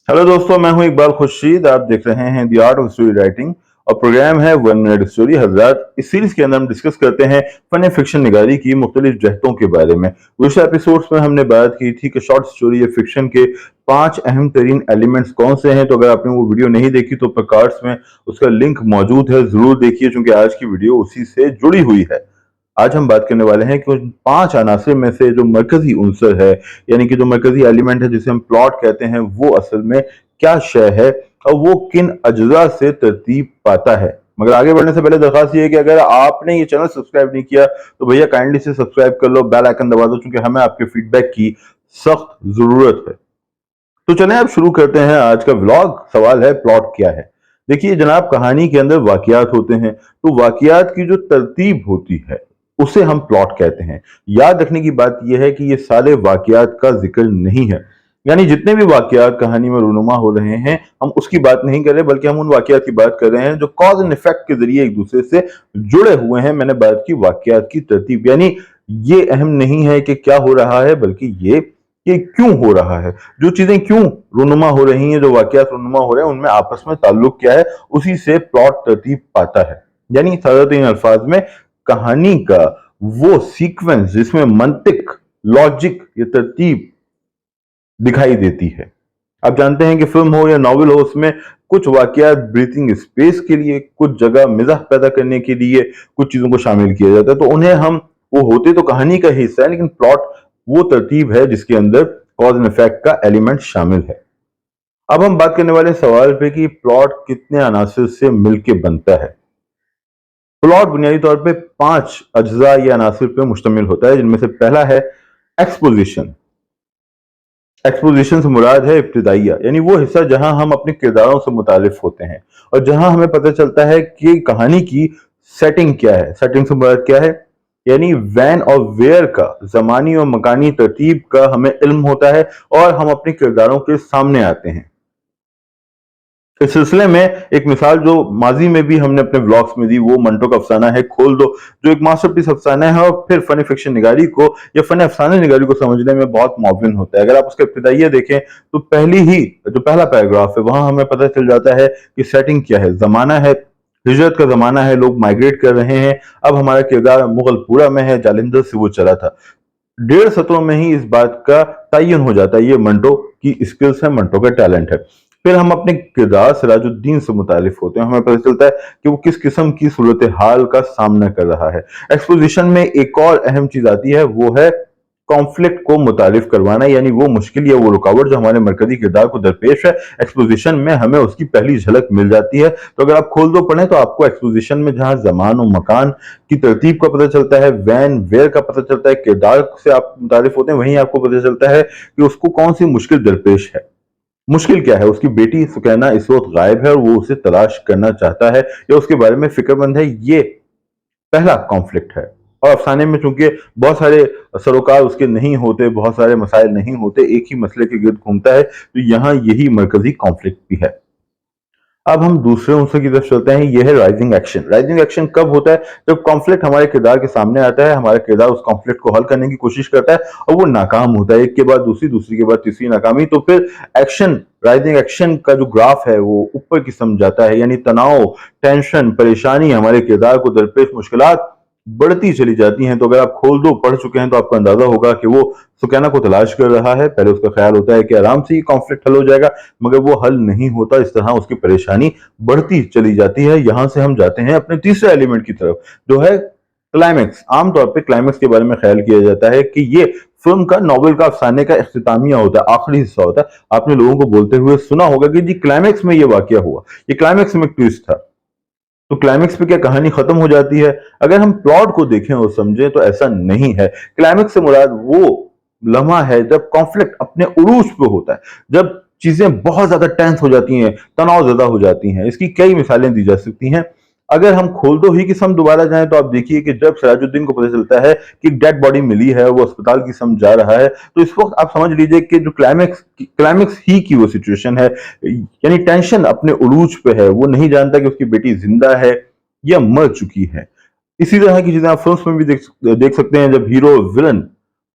Hello दोस्तों, मैं हूं इकबाल खुर्शीद। आप देख रहे हैं the art of story writing और प्रोग्राम है 1 मिनट स्टोरी हजरात। इस सीरीज के अंदर हम डिस्कस करते हैं फन फिक्शन निगारी की मुख्तलिफ जहतों के बारे में। पिछले एपिसोड्स में हमने बात की थी कि शॉर्ट स्टोरी या फिक्शन के 5 अहम तरीन एलिमेंट्स कौन से हैं। तो अगर आपने वो वीडियो नहीं देखी तो कार्ड्स में उसका लिंक मौजूद है, जरूर देखिए, क्योंकि आज की वीडियो उसी से जुड़ी हुई है। आज हम बात करने वाले हैं कि उन 5 अनासर में से जो मरकजी उनसर है, यानी कि जो मरकजी एलिमेंट है जिसे हम प्लॉट कहते हैं, वो असल में क्या शय है और वो किन अज्जा से तरतीब पाता है। मगर आगे बढ़ने से पहले दरखास्त ये है कि अगर आपने ये चैनल सब्सक्राइब नहीं किया तो भैया काइंडली से सब्सक्राइब कर लो, बेल आइकन दबा दो, क्योंकि हमें आपके फीडबैक की सख्त जरूरत है। तो चलें अब शुरू करते हैं आज का व्लॉग। सवाल है, प्लॉट क्या है। देखिए जनाब, कहानी के अंदर वाकयात होते हैं, तो वाकयात की जो तरतीब होती है उसे हम प्लॉट कहते हैं। याद रखने की बात यह है कि ये सारे वाकयात का जिक्र नहीं है, यानी जितने भी वाकयात कहानी में रूनुमा हो रहे हैं हम उसकी बात नहीं कर रहे, बल्कि हम उन वाकयात की बात कर रहे हैं जो कॉज एंड इफेक्ट के जरिए एक दूसरे से जुड़े हुए हैं। मैंने बात की वाकयात की तरतीब, यानी ये अहम नहीं है कि क्या हो रहा है, बल्कि ये क्यों हो रहा है। जो चीजें क्यों रूनुमा हो रही हैं, जो वाकयात रूनुमा हो रहे हैं, उनमें आपस में ताल्लुक क्या है, उसी से प्लॉट तरतीब पाता है। यानी साधारण अल्फाज में कहानी का वो सीक्वेंस जिसमें मंतिक, लॉजिक, ये तरतीब दिखाई देती है। आप जानते हैं कि फिल्म हो या नॉवेल हो, उसमें कुछ वाकयात ब्रीथिंग स्पेस के लिए, कुछ जगह मिजाह पैदा करने के लिए कुछ चीजों को शामिल किया जाता है, तो उन्हें हम, वो होते तो कहानी का हिस्सा है, लेकिन प्लॉट वो तरतीब है जिसके अंदर कॉज एंड इफेक्ट का एलिमेंट शामिल है। अब हम बात करने वाले सवाल पे कि प्लॉट कितने अनासर से मिलकर बनता है। प्लॉट बुनियादी तौर पे 5 अज्जा या अनासर पे मुश्तमिल होता है, जिनमें से पहला है एक्सपोजिशन। एक्सपोजिशन से मुराद है इब्तिदाइया, यानी वो हिस्सा जहां हम अपने किरदारों से मुतारिफ होते हैं और जहां हमें पता चलता है कि कहानी की सेटिंग क्या है। सेटिंग से मुराद क्या है, यानी वैन और वेयर का, जमानी और मकानी तरतीब का हमें इल्म होता है और हम अपने किरदारों के सामने आते हैं। इस सिलसिले में एक मिसाल जो माजी में भी हमने अपने ब्लॉग्स में दी, वो मंटो का अफसाना है खोल दो, जो एक मास्टरपीस अफसाना है और फिर फन फिक्शन निगारी को या फन अफसाना निगारी को समझने में बहुत मुआविन होता है। अगर आप उसका इब्तिदाइया देखें तो पहली ही जो पहला पैराग्राफ है वहां हमें पता चल जाता है कि सेटिंग क्या है। जमाना है, हिजरत का जमाना है, लोग माइग्रेट कर रहे हैं। अब हमारा किरदार मुगलपुरा में है, जालिंधर से वो चला था। 1.5 सत्रों में ही इस बात का तयन हो जाता है, ये मंटो की स्किल्स है, मंटो का टैलेंट है। फिर हम अपने किरदार सिराजुद्दीन से मुतारिफ होते हैं, हमें पता चलता है कि वो किस किस्म की सूरत हाल का सामना कर रहा है। एक्सपोजिशन में एक और अहम चीज आती है, वो है कॉन्फ्लिक्ट को मुतारिफ करवाना, यानी वो मुश्किल या वो रुकावट जो हमारे मरकजी किरदार को दरपेश है, एक्सपोजिशन में हमें उसकी पहली झलक मिल जाती है। तो अगर आप खोल दो पढ़ें तो आपको एक्सपोजिशन में जहां जमान और मकान की तरतीब का पता चलता है, वैन वेयर का पता चलता है, किरदार से आप मुतारिफ होते हैं, वहीं आपको पता चलता है कि उसको कौन सी मुश्किल दरपेश है। मुश्किल क्या है, उसकी बेटी सुकैना इस वक्त गायब है और वो उसे तलाश करना चाहता है या उसके बारे में फिक्रमंद है। ये पहला कॉन्फ्लिक्ट है। और अफसाने में चूंकि बहुत सारे सरोकार उसके नहीं होते, बहुत सारे मसाइल नहीं होते, एक ही मसले के गिर्द घूमता है, तो यहां यही मरकजी कॉन्फ्लिक्ट भी है। अब हम दूसरे अंसर की तरफ चलते हैं, यह है राइजिंग एक्शन। राइजिंग एक्शन कब होता है, जब कॉन्फ्लिक्ट हमारे किरदार के सामने आता है, हमारा किरदार उस कॉन्फ्लिक्ट को हल करने की कोशिश करता है और वो नाकाम होता है, एक के बाद दूसरी, दूसरी के बाद तीसरी नाकामी। तो फिर एक्शन, राइजिंग एक्शन का जो ग्राफ है वो ऊपर की समझ जाता है, यानी तनाव, टेंशन, परेशानी, हमारे किरदार को दरपेश मुश्किलात बढ़ती चली जाती हैं। तो अगर आप खोल दो पढ़ चुके हैं तो आपको अंदाजा होगा कि वो सुकैना को तलाश कर रहा है। पहले उसका ख्याल होता है कि आराम से ही कॉन्फ्लिक्ट हल हो जाएगा, मगर वो हल नहीं होता। इस तरह उसकी परेशानी बढ़ती चली जाती है। यहां से हम जाते हैं अपने तीसरे एलिमेंट की तरफ, जो है क्लाइमेक्स। आमतौर पर क्लाइमेक्स के बारे में ख्याल किया जाता है कि ये फिल्म का, नॉवेल का, अफसाने का इख्तितामिया होता है, आखिरी हिस्सा होता है। आपने लोगों को बोलते हुए सुना होगा कि जी क्लाइमेक्स में ये वाकया हुआ, ये क्लाइमेक्स में एक ट्विस्ट था। तो क्लाइमेक्स पे क्या कहानी खत्म हो जाती है? अगर हम प्लॉट को देखें और समझें तो ऐसा नहीं है। क्लाइमेक्स से मुराद वो लम्हा है जब कॉन्फ्लिक्ट अपने उरूज पे होता है, जब चीजें बहुत ज्यादा टेंस हो जाती हैं, तनाव ज्यादा हो जाती हैं। इसकी कई मिसालें दी जा सकती हैं। अगर हम खोल दो ही की सम दोबारा जाएं तो आप देखिए कि जब सिराजुद्दीन को पता चलता है कि डेड बॉडी मिली है, वो अस्पताल की सम जा रहा है, तो इस वक्त आप समझ लीजिए कि जो क्लाइमेक्स ही की वो सिचुएशन है, यानी टेंशन अपने उरूज पे है। वो नहीं जानता कि उसकी बेटी जिंदा है या मर चुकी है। इसी तरह की चीजें आप फिल्म्स में भी देख सकते हैं, जब हीरो विलन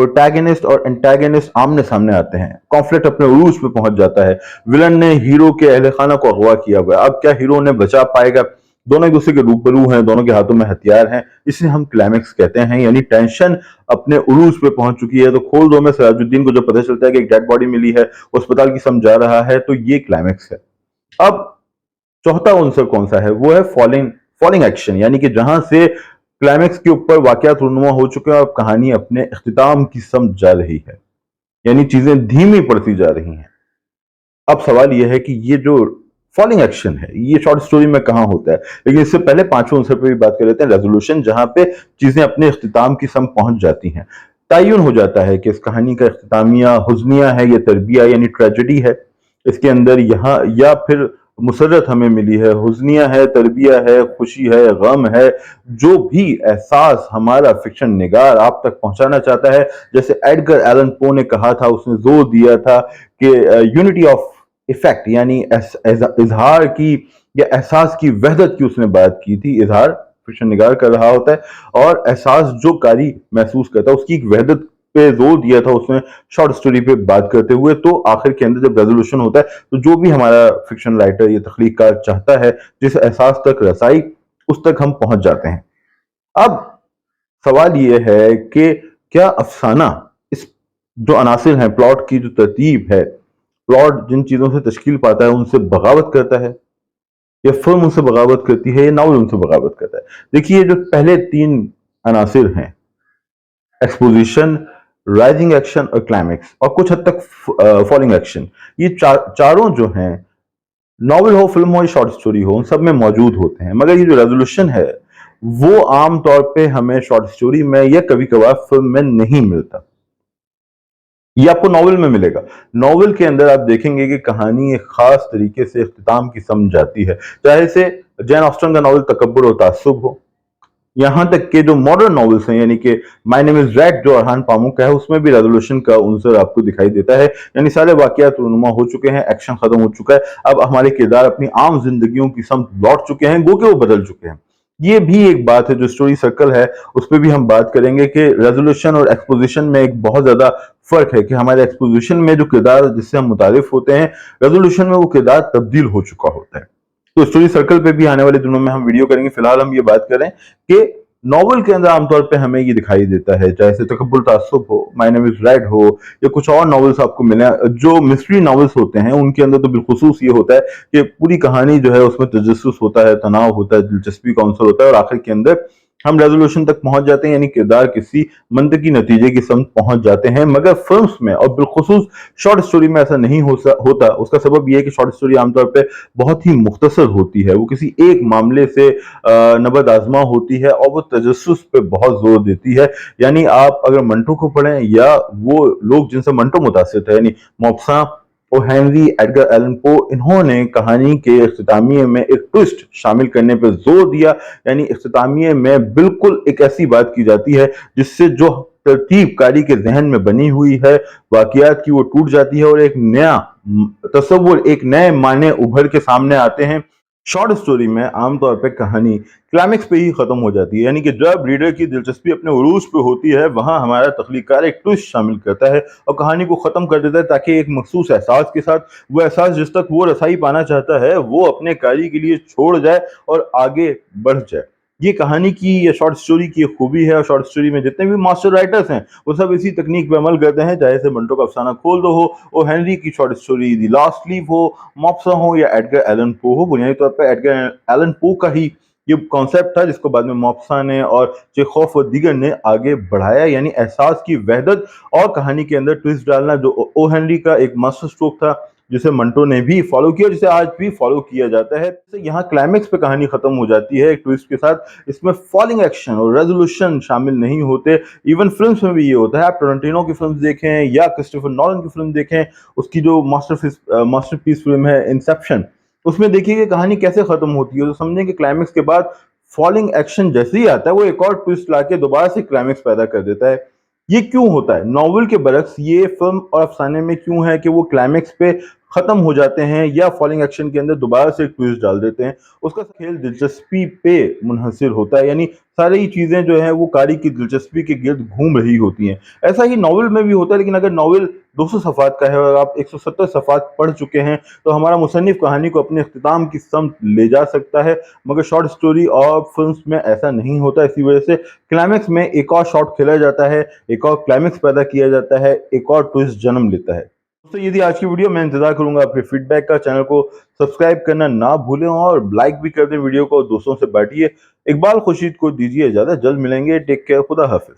प्रोटैगनिस्ट और एंटागनिस्ट आमने सामने आते हैं, कॉन्फ्लिक्ट अपने उरूज पे पहुंच जाता है, विलन ने हीरो के अहले खाना को अगवा किया हुआ है, अब क्या हीरो ने बचा पाएगा, दोनों एक दूसरे के रूबरू हैं, दोनों के हाथों में हथियार हैं, इसे हम क्लाइमेक्स कहते हैं। यानी टेंशन अपने उरूज पे पहुंच चुकी है। तो खोल दो में सिराजुद्दीन को जब पता चलता है कि एक डेड बॉडी मिली है, अस्पताल की समझा रहा है, तो ये क्लाइमेक्स है। अब चौथा आंसर कौन सा है, वो है फॉलिंग फॉलिंग एक्शन, यानी कि जहां से क्लाइमेक्स के ऊपर वाकयात रूनुमा हो चुके हैं और कहानी अपने इख्तिताम की समझ जा रही है, यानी चीजें धीमी पड़ती जा रही हैं। अब सवाल यह है कि ये जो फॉलिंग एक्शन है ये शॉर्ट स्टोरी में कहां होता है, लेकिन इससे पहले पांचवें आंसर पे भी बात कर लेते हैं, रेजोल्यूशन, जहां पे चीजें अपने इख्तिताम की समझ पहुंच जाती हैं। तयन हो जाता है कि इस कहानी का इख्तितामिया हुज्निया है या तरबिया यानी ट्रेजेडी है, इसके अंदर यहाँ या फिर मुसरत हमें मिली है, हुज्निया है, तरबिया है, खुशी है, गम है, जो भी एहसास हमारा फिक्शन निगार आप तक पहुंचाना चाहता है। जैसे एडगर एलन पो ने कहा था, उसने जोर दिया था कि यूनिटी ऑफ इफेक्ट, यानी इजहार की या एहसास की वहदत की उसने बात की थी। इजहार फिक्शन निगार कर रहा होता है और एहसास जो कारी महसूस करता है उसकी एक वहदत पे जोर दिया था उसने शॉर्ट स्टोरी पे बात करते हुए। तो आखिर के अंदर जब रेजोल्यूशन होता है तो जो भी हमारा फिक्शन राइटर या तख्लीककार चाहता है, जिस एहसास तक रसाई, उस तक हम पहुंच जाते हैं। अब सवाल यह है कि क्या अफसाना इस जो अनासिर हैं, प्लॉट की जो तरतीब है, प्लॉट जिन चीजों से तश्कील पाता है उनसे बगावत करता है, या फिल्म उनसे बगावत करती है, या नावल उनसे बगावत करता है? देखिए, जो पहले तीन अनासिर हैं, एक्सपोजिशन, राइजिंग एक्शन और क्लाइमेक्स, और कुछ हद तक फॉलिंग एक्शन, ये चारों जो हैं, नॉवल हो, फिल्म हो या शॉर्ट स्टोरी हो, उन सब में मौजूद होते हैं। मगर ये जो रेजोल्यूशन है वो आम तौर पे हमें शॉर्ट स्टोरी में या कभी कभार फिल्म में नहीं मिलता, ये आपको नॉवल में मिलेगा। नॉवल के अंदर आप देखेंगे कि कहानी एक खास तरीके से इख्तिताम की समझ जाती है, चाहे से जैन ऑस्टन का नॉवल तकब्बुर और तासुब हो, यहाँ तक के जो मॉडर्न नॉवेल्स हैं, यानी कि माय नेम इज रैट जो अरहान पामू का है, उसमें भी रेजोल्यूशन का उनसर आपको दिखाई देता है। यानी सारे वाकयात रूनुमा हो चुके हैं, एक्शन खत्म हो चुका है, अब हमारे किरदार अपनी आम जिंदगियों की समझ लौट चुके हैं, गो के वो बदल चुके हैं। ये भी एक बात है जो स्टोरी सर्कल है, उस पर भी हम बात करेंगे कि रेजोल्यूशन और एक्सपोजिशन में एक बहुत ज्यादा फर्क है कि हमारे एक्सपोजिशन में जो किरदार जिससे हम मुतारिफ होते हैं, रेजोल्यूशन में वो किरदार तब्दील हो चुका होता है। तो स्टोरी सर्कल पे भी आने वाले दिनों में हम वीडियो करेंगे। फिलहाल हम ये बात करें कि नॉवल के अंदर आमतौर पे हमें ये दिखाई देता है, चाहे से तकब्बुल तासुब हो, माय नेम इज रेड हो, या कुछ और नॉवेल्स आपको मिले जो मिस्ट्री नॉवेल्स होते हैं, उनके अंदर तो बिलखुसूस ये होता है कि पूरी कहानी जो है उसमें तजस्सुस होता है, तनाव होता है, दिलचस्पी का अंसर होता है, और आखिर के अंदर हम रेजोल्यूशन तक पहुंच जाते हैं, यानी किरदार किसी मंतकी नतीजे की समझ पहुंच जाते हैं। मगर फिल्म्स में और बिलखुसूस शॉर्ट स्टोरी में ऐसा नहीं होता। उसका सबब यह है कि शॉर्ट स्टोरी आमतौर पर बहुत ही मुख्तसर होती है, वो किसी एक मामले से नबद आजमा होती है और वो तजस्सुस पे बहुत जोर देती है। यानी आप अगर मंटो को पढ़ें या वो लोग जिनसे मंटो मुतासिर थे, यानी Maupassant, O Henry, Edgar Allan Poe, इन्होंने कहानी के इख्तितामिये में एक ट्विस्ट शामिल करने पर जोर दिया। यानी इख्तितामिये में बिल्कुल एक ऐसी बात की जाती है जिससे जो तरतीब कारी के जहन में बनी हुई है वाकयात की, वो टूट जाती है और एक नया तस्वुर, एक नए माने उभर के सामने आते हैं। शॉर्ट स्टोरी में आमतौर पे कहानी क्लाइमेक्स पे ही खत्म हो जाती है, यानी कि जब रीडर की दिलचस्पी अपने उरूज पे होती है, वहां हमारा तख्लीकार एक ट्विस्ट शामिल करता है और कहानी को खत्म कर देता है, ताकि एक मखसूस एहसास के साथ वो एहसास जिस तक वो रसाई पाना चाहता है वो अपने कारी के लिए छोड़ जाए और आगे बढ़ जाए। ये कहानी की या शॉर्ट स्टोरी की खूबी है। और शॉर्ट स्टोरी में जितने भी मास्टर राइटर्स हैं वो सब इसी तकनीक पे अमल करते हैं, चाहे से मंटो का अफसाना खोल दो हो, ओ हेनरी की short story the last leave हो, मॉप्सा हो, या एडगर एलन पो हो। बुनियादी तौर पर एडगर एलन पो का ही ये कॉन्सेप्ट था जिसको बाद में मॉप्सा ने और चेखोव और दीगर ने आगे बढ़ाया, यानी एहसास की वहदत और कहानी के अंदर ट्विस्ट डालना, जो ओ हेनरी का एक मास्टर स्ट्रोक था जिसे मंटो ने भी फॉलो किया, जिसे आज भी फॉलो किया जाता है। तो यहाँ क्लाइमेक्स पे कहानी खत्म हो जाती है एक ट्विस्ट के साथ, इसमें फॉलिंग एक्शन और रेजोल्यूशन शामिल नहीं होते। इवन फिल्म्स में भी ये होता है, आप टोरेंटिनो की फिल्म देखें या क्रिस्टोफर नॉलन की फिल्म देखें, उसकी जो मास्टरपीस फिल्म है इंसेप्शन, उसमें देखिए कि कहानी कैसे खत्म होती है, तो समझें कि क्लाइमेक्स के बाद फॉलिंग एक्शन जैसे ही आता है वो एक और ट्विस्ट लाके दोबारा से क्लाइमेक्स पैदा कर देता है। ये क्यों होता है? नॉवल के बरक्स ये फिल्म और अफसाने में क्यों है कि वो क्लाइमेक्स पे ختم हो जाते हैं या फॉलोइंग एक्शन के अंदर दोबारा से एक ट्विस्ट डाल देते हैं, उसका खेल दिलचस्पी पे मुनहसिर होता है। यानी सारी चीजें जो है वो कारी की दिलचस्पी के गिर्द घूम रही होती हैं। ऐसा ही नॉवेल में भी होता है, लेकिन अगर नॉवेल 200 सफ़ात का है और आप 170 सफ़ात पढ़ चुके हैं तो हमारा मुसन्निफ कहानी को अपने इख्तिताम की समत ले जा सकता है। मगर शॉर्ट स्टोरी और फिल्म्स में ऐसा नहीं होता। इसी वजह से क्लाइमैक्स में एक और शॉट खेला जाता है, एक और क्लाइमैक्स पैदा किया जाता है, एक और ट्विस्ट जन्म लेता है। दोस्तों ये थी आज की वीडियो। मैं इंतजार करूंगा आपके फीडबैक का। चैनल को सब्सक्राइब करना ना भूलें और लाइक भी कर दें वीडियो को, दोस्तों से बांटिए। इकबाल खुर्शीद को दीजिए इजाजत, जल्द मिलेंगे। टेक केयर, खुदा हाफिज।